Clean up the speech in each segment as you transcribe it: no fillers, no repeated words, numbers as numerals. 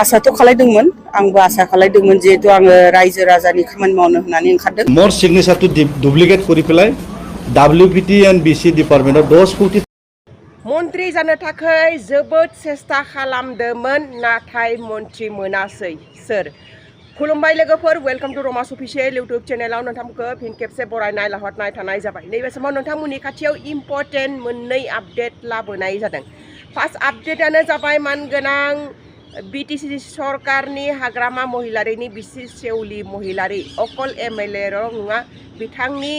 आसाथ' खालायदोंमोन आंबो आसा खालायदोंमोन जिहेतु आङो रायजो राजानि खामानि मावनो होननानै ओंखारदों मोर सिगनेचारखौ डुप्लिकेट কৰি পেলাই WPT एंड BC डिपार्टमेन्टआव 10 कोटी मन्त्रि जानो थाखाय जोबोद सेस्था खालामदोंमोन नाथाय मन्त्रि मोनासै सोर खुलुमबाय लोगोफोर वेलकाम टू रमास अफिसियेल यूट्यूब चेनेलाव नोंथांमोनखौ फिन खेबसे बरायनाय लाहरनाय थानाय जाबाय नैबे समाव नोंथांमोननि खाथियाव इम्पर्टेन्ट मोननै आपडेट लाबोनाय जादों फार्स्ट आपडेटानो जाबाय मानगोनां BTC सरकारनि हाग्रामा महिलारिनि बिसि सेउलि महिलारि अकल MLA नङा बिथांनि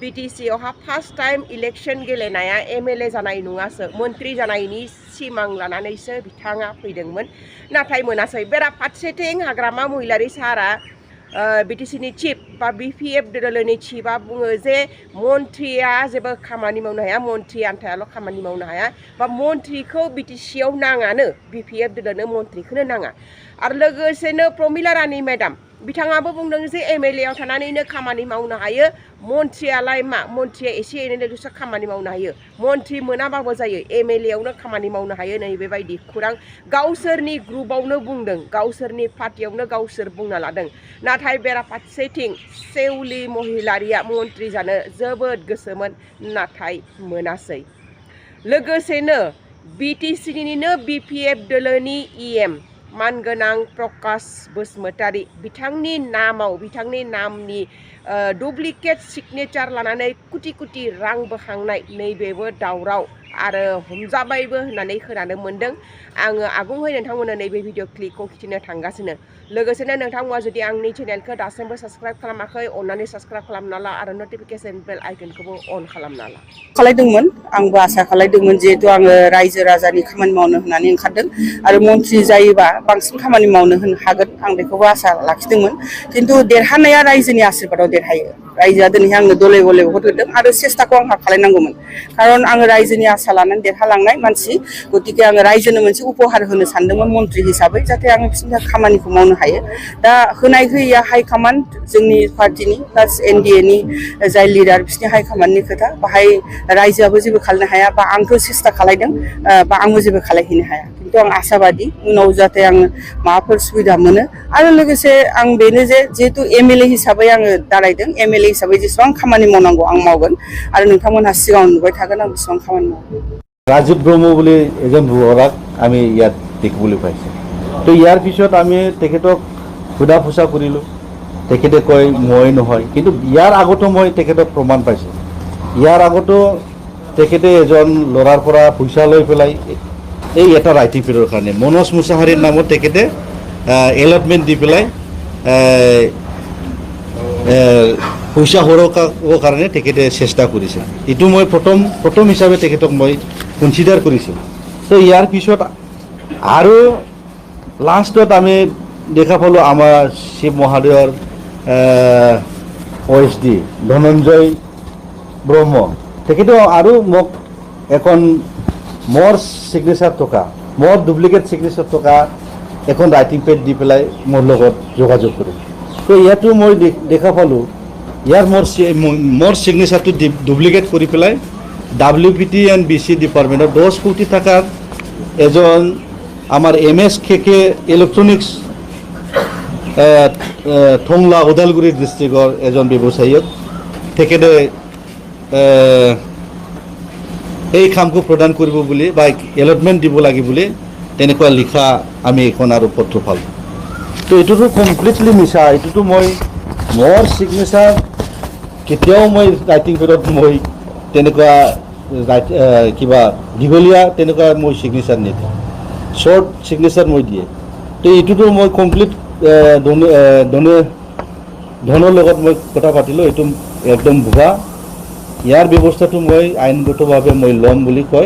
BTC आवहा फार्स्ट टाइम इलेक्शन गेलेनाया MLA जानाय नङासो मन्त्रि जानायनि सिमां लानानैसो बिथाङा फैदोंमोन नाथाय मोनासै बेराफारसेथिं हाग्रामा महिलारि सारा BTC नि चिफ बा BPF दोलोनि चिफआ बुङो जे मन्त्रिया जेबो खामानि मावनो हाया मन्त्रि आन्थायाल' खामानि मावनो हाया बा मन्त्रिखौ BTC आव नाङानो BPF दोलोनो मन्त्रिखौनो नाङा आरो लोगोसेनो प्रमिला रानी मेडाम बिथाङाबो बुंदों जे MLA आव थानानैनो खामानि मावनो हायो मन्त्रियालाय मा मन्त्रिया एसे एनैल'सो खामानि मावनो हायो मन्त्रि मोनाबाबो जायो MLA आवनो खामानि मावनो हायो नै बेबायदि खुरां गावसोरनि ग्रुपआवनो बुंदों गावसोरनि पार्टियावनो गावसोर बुंना लादों नाथाय बेराफारसेथिं सेउलि महिलारिया मन्त्रि जानो जोबोद गोसोमोन नाथाय मोनासै लोगोसेनो BTC निनो BPF दोलोनि EM मानगोनां प्रकाश बसुमतारी बिथांनि नामनि डुप्लिकेट सिगनेचार लानानै कुटि कुटि रां बोखांनाय नैबेबो दावराव आरो हमजाबायबो होननानै खोनानो मोन्दों आङो आगुङै नोंथांमोननो नैबे भिडिअ क्लिपखौ खिथिनो थांगासिनो लोगोसेनो नोंथांमोना जुदि आंनि चेनेलखौ दासिमबो साबस्क्राइब खालामाखै अन्नानै साबस्क्राइब खालामना ला आरो नटिफिकेसन बेल आइकनखौबो अन खालामना ला खालायदोंमोन आंबो आसा खालायदोंमोन जिहेतु आङो रायजो राजानि खामानि मावनो होननानै ओंखारदों आरो मन्त्रि जायोबा बांसिन खामानि मावनो हागोन आं बेखौबो आसा लाखिदोंमोन खिन्थु देरहानाया रायजोनि आशीर्बादाव देरहायो रायजोआ दिनैहाय आंनो दले गले भट होदों आरो सेस्टाखौ आंहा खालायनांगौमोन खारन आङो रायजोनि आसा लानानै देरहालांनाय मानसि गतिके आङो रायजोनो मोनसे उपहार होनो सानदोंमोन मन्त्रि हिसाबै जाहाथे आं बिसोरनि खामानिखौ मावनो हायो दा होनाय होयैया हाइकमान्ड जोंनि पार्टिनि प्लास NDA नि जाय लिडार बिसोरनि हाइकमान्डनि खोथा बाहाय रायजोआबो जेबो खालामनो हाया बा आंथ' सेस्था खालायदों बा आंबो जेबो खालायहैनो हाया खिन्थु आं आसाबादि उनाव जाहाथे आं माबाफोर सुबिदा मोनो आरो लोगोसे आं बेनो जे जिहेतु MLA हिसाबै आङो दारायदों MLA हिसाबै जेसेबां खामानि मावनांगौ आं मावगोन आरो नोंथांमोनहा सिगाङाव नुबाय थागोन आं बेसेबां खामानि मावो राजीव ब्रह्म বুলি এজন ভুৱৰাক আমি ইয়াত দেখিবলৈ পাইছোঁ তো ইয়াৰ পিছত আমি তেখেতক সোধা পোছা কৰিলোঁ তেখেতে কয় মই নহয় কিন্তু ইয়াৰ আগতো মই তেখেতক প্ৰমাণ পাইছোঁ ইয়াৰ আগতো তেখেতে এজন ল'ৰাৰ পৰা পইচা লৈ পেলাই এই এটা ৰাইটিং পেডৰ কাৰণে মনোজ মুছাহাৰীৰ নামত তেখেতে এলটমেণ্ট দি পেলাই পইচা সৰকাবৰ কাৰণে তেখেতে চেষ্টা কৰিছে এইটো মই প্ৰথম হিচাপে তেখেতক মই কনচিডাৰ কৰিছোঁ তো ইয়াৰ পিছত আৰু লাষ্টত আমি দেখা পালোঁ আমাৰ শিৱ মহাদেৱৰ OSD ধনঞ্জয় ব্ৰহ্ম তেখেতেও আৰু মোক এখন মোৰ চিগনেচাৰ থকা মোৰ ডুপ্লিকেট চিগনেচাৰ থকা এখন ৰাইটিং পেড দি পেলাই মোৰ লগত যোগাযোগ কৰিলে তো ইয়াতো মই দেখা পালোঁ ইয়াৰ মোৰ চিগনেচাৰটো ডুপ্লিকেট কৰি পেলাই WPT এণ্ড BC ডিপাৰ্টমেণ্টৰ 10 কোটি টকাৰ এজন আমাৰ MSKK ইলেক্ট্ৰনিক্স থংলা ওদালগুৰি ডিষ্ট্ৰিক্টৰ এজন ব্যৱসায়ীক তেখেতে এই কামটো প্ৰদান কৰিব বুলি বা এলটমেণ্ট দিব লাগে বুলি তেনেকুৱা লিখা আমি এখন আৰু পত্ৰ পালোঁ তো এইটোতো কমপ্লিটলি মিছা এইটোতো মই মোৰ চিগনেচাৰ কেতিয়াও মই ৰাইটিং পেডত মই তেনেকুৱা কিবা দীঘলীয়া তেনেকুৱা মই চিগনেচাৰ নিদিওঁ শ্বৰ্ট চিগনেচাৰ মই দিয়ে তো এইটোতো মই কমপ্লিট ধনৰ লগত মই কথা পাতিলোঁ এইটো একদম ভুৱা ইয়াৰ ব্যৱস্থাটো মই আইনগতভাৱে মই ল'ম বুলি কয়